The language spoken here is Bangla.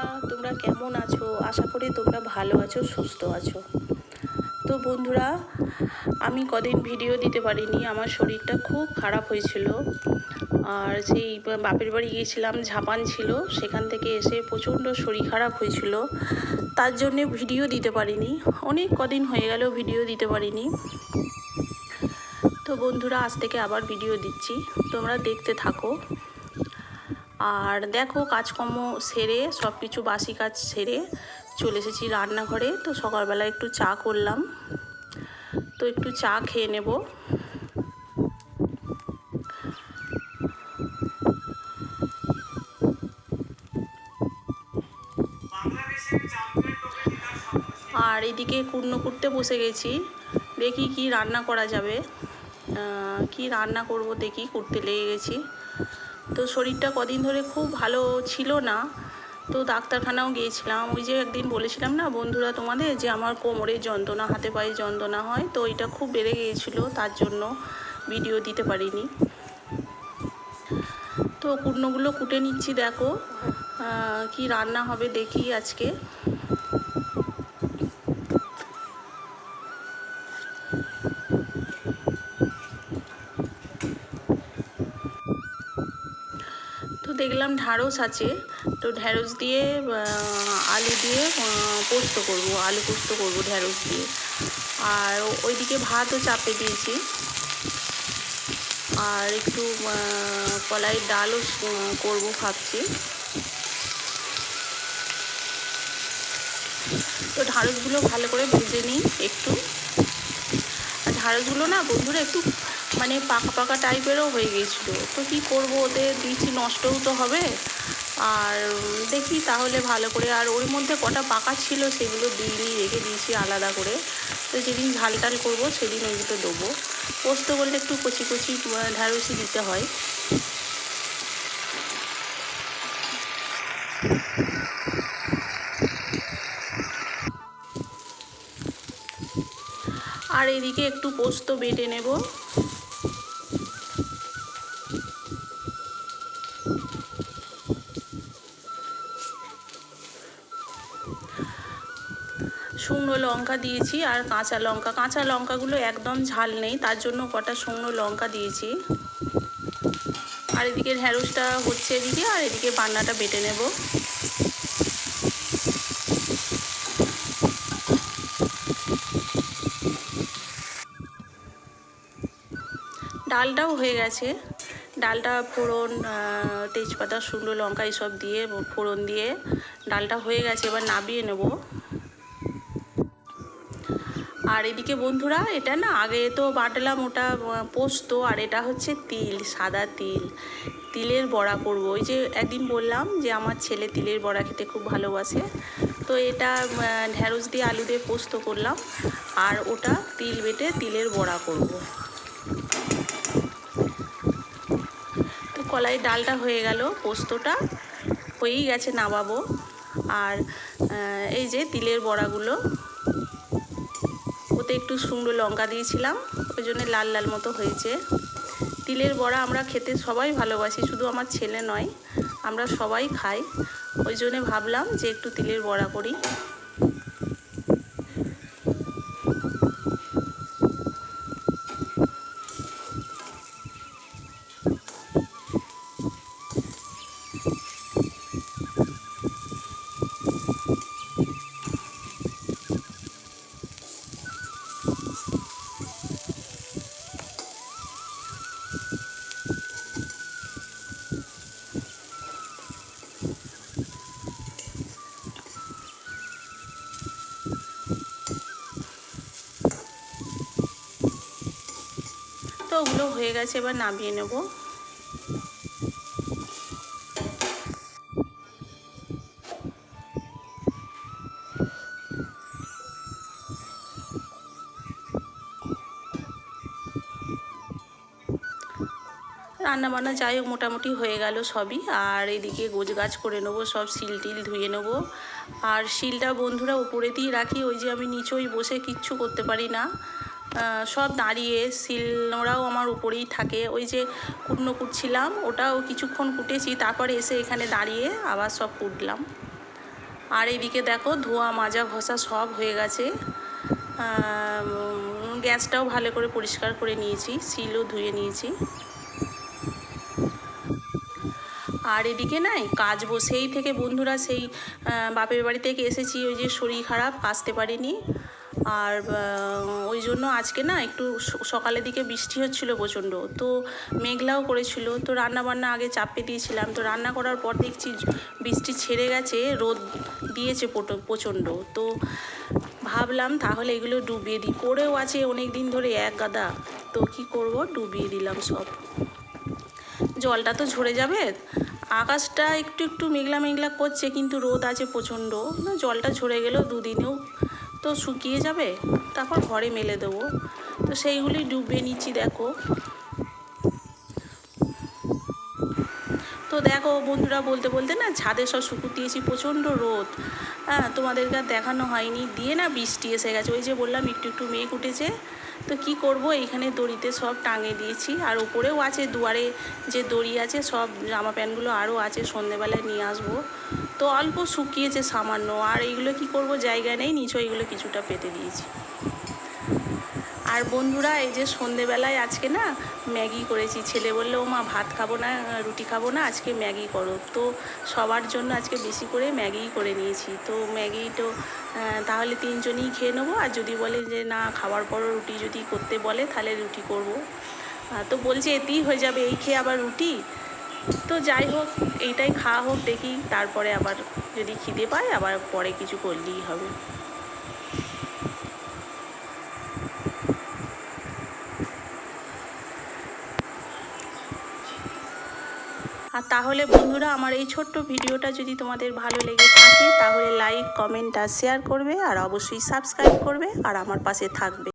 বন্ধুরা, তোমরা কেমন আছো? আশা করি তোমরা ভালো আছো, সুস্থ আছো। তো বন্ধুরা, আমি কদিন ভিডিও দিতে পারিনি, আমার শরীরটা খুব খারাপ হয়েছিল। আর সেই বাপের বাড়ি গিয়েছিলাম, ঝাপান ছিল, সেখান থেকে এসে প্রচণ্ড শরীর খারাপ হয়েছিল, তার জন্যে ভিডিও দিতে পারিনি। অনেক কদিন হয়ে গেল ভিডিও দিতে পারিনি। তো বন্ধুরা, আজ থেকে আবার ভিডিও দিচ্ছি, তোমরা দেখতে থাকো। আর দেখো, কাজকর্ম সেরে সব কিছু বাসি কাজ সেরে চলে এসেছি রান্নাঘরে। তো সকালবেলা একটু চা করলাম, তো একটু চা খেয়ে নেব। আর এদিকে কুটনো কুটতে বসে গেছি, দেখি কি রান্না করা যাবে, কি রান্না করব দেখি, কুটতে লেগে গেছি। তো শরীরটা কদিন ধরে খুব ভালো ছিল না, তো ডাক্তারখানাও গিয়েছিলাম। ওই যে একদিন বলেছিলাম না বন্ধুরা তোমাদের, যে আমার কোমরে যন্ত্রণা, হাতে পায়ে যন্ত্রণা হয়, তো এটা খুব বেড়ে গিয়েছিলো, তার জন্য ভিডিও দিতে পারিনি। তো কুটনোগুলো কুটে নিচ্ছি, দেখো কি রান্না হবে দেখি আজকে। তো দেখলাম ঢ্যাঁড়স আছে, তো ঢ্যাঁড়স দিয়ে আলু দিয়ে পোস্ত করব, আলু পোস্ত করব ঢ্যাঁড়স দিয়ে। আর ওইদিকে ভাতও চাপে দিয়েছি, আর একটু কলাইয়ের ডালও করব ভাবছি। তো ঢ্যাঁড়সগুলো ভালো করে ভেজে নিই একটু। আর ঢ্যাঁড়সগুলো না বন্ধুরা একটু মানে পাকা পাকা টাইপেরও হয়ে গিয়েছিলো, তো কী করবো, ওদের দিচ্ছি, নষ্টও তো হবে। আর দেখি তাহলে ভালো করে, আর ওর মধ্যে কটা পাকা ছিল সেগুলো দিইনি, রেখে দিয়েছি আলাদা করে। তো যেদিন ঝাল টাল করবো সেদিন ওইগুলো দেবো। পোস্ত করলে একটু কচি কচি ঢ্যাঁড়সই দিতে হয়। আর এদিকে একটু পোস্ত বেটে নেব। শুকনো লঙ্কা দিয়েছি আর কাঁচা লঙ্কাগুলো একদম ঝাল নেই, তার জন্য কটা শুকনো লঙ্কা দিয়েছি। আর এদিকে ঢ্যাঁড়সটা হচ্ছে এদিকে, আর এদিকে বান্নাটা বেটে নেব। ডালটাও হয়ে গেছে, ডালটা ফোড়ন, তেজপাতা, শুকনো লঙ্কা এইসব দিয়ে ফোড়ন দিয়ে ডালটা হয়ে গেছে, এবার নামিয়ে নেব। আর এদিকে বন্ধুরা, এটা না আগে তো বাটলাম, ওটা পোস্ত, আর এটা হচ্ছে তিল, সাদা তিল, তিলের বড়া করব। ওই যে একদিন বললাম যে আমার ছেলে তিলের বড়া খেতে খুব ভালোবাসে, তো এটা ঢ্যাঁড়স দিয়ে আলু দিয়ে পোস্ত করলাম, আর ওটা তিল বেটে তিলের বড়া করব। তো কলাইয়ের ডালটা হয়ে গেল, পোস্তটা হয়েই গেছে, নামাবো। আর এই যে তিলের বড়াগুলো, ওতে একটু শুকনো লঙ্কা দিয়েছিলাম, ওই জন্য লাল লাল মতো হয়েছে। তিলের বড়া আমরা খেতে সবাই ভালোবাসি, শুধু আমার ছেলে নয়, আমরা সবাই খাই, ওই জন্য ভাবলাম যে একটু তিলের বড়া করি। তো ওগুলো হয়ে গেছে, এবার নামিয়ে নেব। রান্নাবান্না যাই হোক মোটামুটি হয়ে গেল সবই। আর এদিকে গোছগাছ করে নেবো, সব শিল টিল ধুয়ে নেবো। আর শিলটা বন্ধুরা উপরে দিয়ে রাখি, ওই যে আমি নিচেই বসে কিচ্ছু করতে পারি না, সব দাঁড়িয়ে, শিল নোড়াও আমার উপরেই থাকে। ওই যে কুটনো কুটছিলাম, ওটাও কিছুক্ষণ কুটেছি, তারপরে এসে এখানে দাঁড়িয়ে আবার সব কুটলাম। আর এইদিকে দেখো ধোয়া মাজা ঘষা সব হয়ে গেছে। গ্যাসটাও ভালো করে পরিষ্কার করে নিয়েছি, শিলও ধুয়ে নিয়েছি। আর এদিকে নাই কাচবো সেই থেকে বন্ধুরা, সেই বাপের বাড়ি থেকে এসেছি, ওই যে শরীর খারাপ, আসতে পারিনি। আর ওই জন্য আজকে না একটু সকালের দিকে বৃষ্টি হচ্ছিলো প্রচণ্ড, তো মেঘলাও করেছিল, তো রান্না বান্না আগে চাপিয়ে দিয়েছিলাম। তো রান্না করার পর দেখছি বৃষ্টি ছেড়ে গেছে, রোদ দিয়েছে প্রচণ্ড। তো ভাবলাম তাহলে এগুলো ডুবিয়ে দিই, পড়েও আছে অনেক দিন ধরে এক গাদা। তো কি করব, ডুবিয়ে দিলাম সব। জলটা তো ঝরে যাবে, আকাশটা একটু একটু মেঘলা মেঘলা করছে, কিন্তু রোদ আছে প্রচণ্ড। জলটা ঝরে গেলেও দুদিনেও তো শুকিয়ে যাবে, তারপর ঘরে মেলে দেবো। তো সেইগুলি ডুবিয়ে নিচ্ছি দেখো। তো দেখো বন্ধুরা, বলতে বলতে না ছাদে সব শুকুর দিয়েছি, প্রচণ্ড রোদ। হ্যাঁ, তোমাদেরকে আর দেখানো হয়নি, দিয়ে না বৃষ্টি এসে গেছে। ওই যে বললাম একটু একটু মেঘ উঠেছে। তো কি করব, এইখানে দড়িতে সব টাঙিয়ে দিয়েছি, আর উপরেও আছে, দুয়ারে যে দড়ি আছে, সব জামা প্যান্টগুলো আরও আছে, সন্ধেবেলায় নিয়ে আসবো। তো অল্প শুকিয়েছে সামান্য, আর এইগুলো কি করব, জায়গা নেই, নিচে এইগুলো কিছুটা পেতে দিয়েছি। আর বন্ধুরা, এই যে সন্ধেবেলায় আজকে না ম্যাগি করেছি। ছেলে বললো, ও মা ভাত খাবো না, রুটি খাবো না, আজকে ম্যাগি করো। তো সবার জন্য আজকে বেশি করে ম্যাগিই করে নিয়েছি। তো ম্যাগি তো তাহলে তিনজনই খেয়ে নেবো, আর যদি বলে যে না খাওয়ার পরও রুটি যদি করতে বলে তাহলে রুটি করব। তো বলছে এতেই হয়ে যাবে, এই খেয়ে আবার রুটি। তো যাই হোক, এইটাই খাওয়া হোক দেখি, তারপরে আবার যদি খিদে পায় আবার পরে কিছু করলেই হবে। আর তাহলে বন্ধুরা, আমার এই ছোট্ট ভিডিওটা যদি তোমাদের ভালো লেগে থাকে তাহলে লাইক, কমেন্ট আর শেয়ার করবে, আর অবশ্যই সাবস্ক্রাইব করবে, আর আমার পাশে থাকবে।